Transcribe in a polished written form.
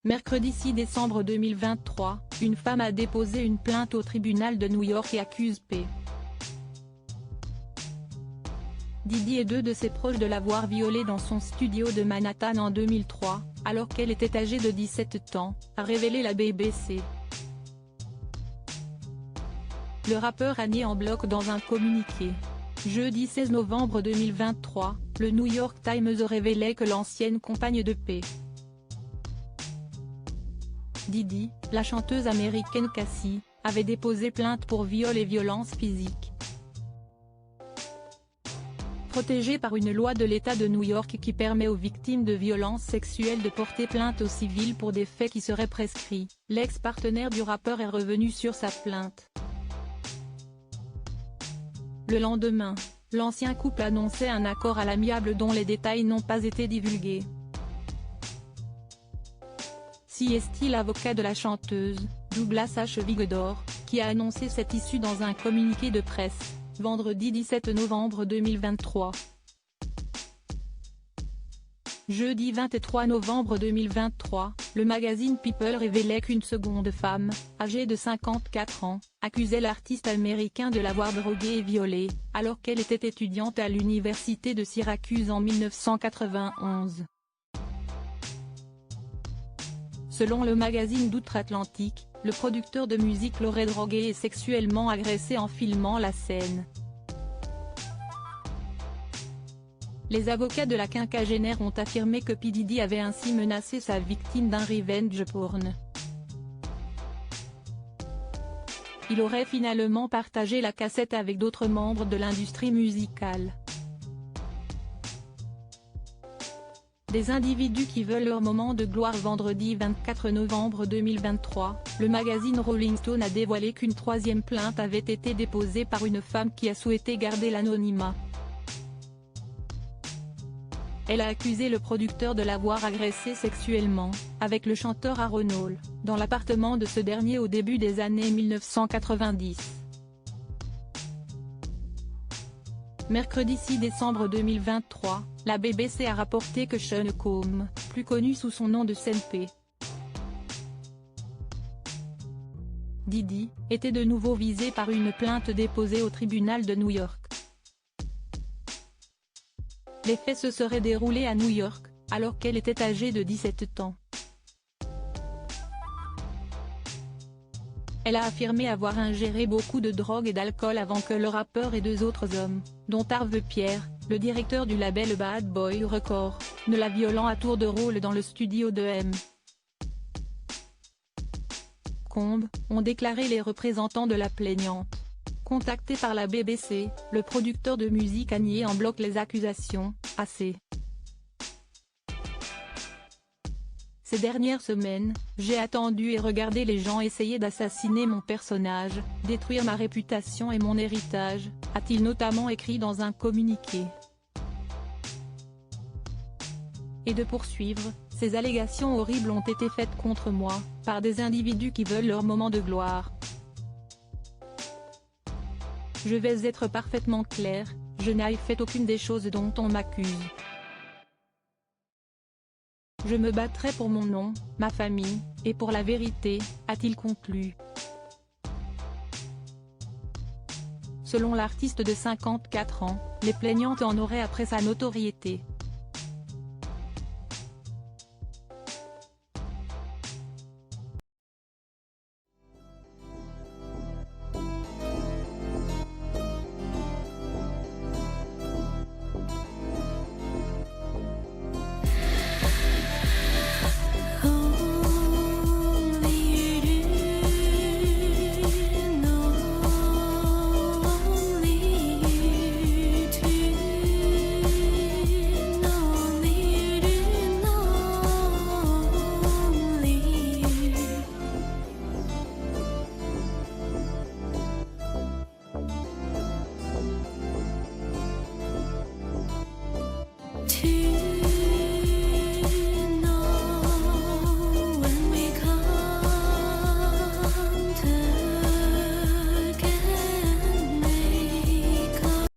Mercredi 6 décembre 2023, une femme a déposé une plainte au tribunal de New York et accuse P. Diddy et deux de ses proches de l'avoir violée dans son studio de Manhattan en 2003, alors qu'elle était âgée de 17 ans, a révélé la BBC. Le rappeur a nié en bloc dans un communiqué. Jeudi 16 novembre 2023, le New York Times révélait que l'ancienne compagne de P. Diddy, la chanteuse américaine Cassie, avait déposé plainte pour viol et violence physique. Protégée par une loi de l'État de New York qui permet aux victimes de violences sexuelles de porter plainte au civil pour des faits qui seraient prescrits, l'ex-partenaire du rappeur est revenu sur sa plainte. Le lendemain, l'ancien couple annonçait un accord à l'amiable dont les détails n'ont pas été divulgués. Si est-il l'avocat de la chanteuse, Douglas H. Vigedor, qui a annoncé cette issue dans un communiqué de presse, vendredi 17 novembre 2023. Jeudi 23 novembre 2023, le magazine People révélait qu'une seconde femme, âgée de 54 ans, accusait l'artiste américain de l'avoir droguée et violée, alors qu'elle était étudiante à l'université de Syracuse en 1991. Selon le magazine d'outre-Atlantique, le producteur de musique l'aurait droguée et sexuellement agressée en filmant la scène. Les avocats de la quinquagénaire ont affirmé que P. Diddy avait ainsi menacé sa victime d'un revenge porn. Il aurait finalement partagé la cassette avec d'autres membres de l'industrie musicale. Des individus qui veulent leur moment de gloire. Vendredi 24 novembre 2023, le magazine Rolling Stone a dévoilé qu'une troisième plainte avait été déposée par une femme qui a souhaité garder l'anonymat. Elle a accusé le producteur de l'avoir agressée sexuellement, avec le chanteur Aaron Hall, dans l'appartement de ce dernier au début des années 1990. Mercredi 6 décembre 2023, la BBC a rapporté que Sean Combs, plus connu sous son nom de scène P. Diddy, était de nouveau visé par une plainte déposée au tribunal de New York. Les faits se seraient déroulés à New York, alors qu'elle était âgée de 17 ans. Elle a affirmé avoir ingéré beaucoup de drogue et d'alcool avant que le rappeur et deux autres hommes, dont Harvey Pierre, le directeur du label Bad Boy Records, ne la violant à tour de rôle dans le studio de M. Combs, ont déclaré les représentants de la plaignante. Contacté par la BBC, le producteur de musique a nié en bloc les accusations, AC. Ces dernières semaines, j'ai attendu et regardé les gens essayer d'assassiner mon personnage, détruire ma réputation et mon héritage, a-t-il notamment écrit dans un communiqué. Et de poursuivre, ces allégations horribles ont été faites contre moi, par des individus qui veulent leur moment de gloire. Je vais être parfaitement clair, je n'ai fait aucune des choses dont on m'accuse. Je me battrai pour mon nom, ma famille, et pour la vérité, a-t-il conclu. Selon l'artiste de 54 ans, les plaignantes en auraient après sa notoriété.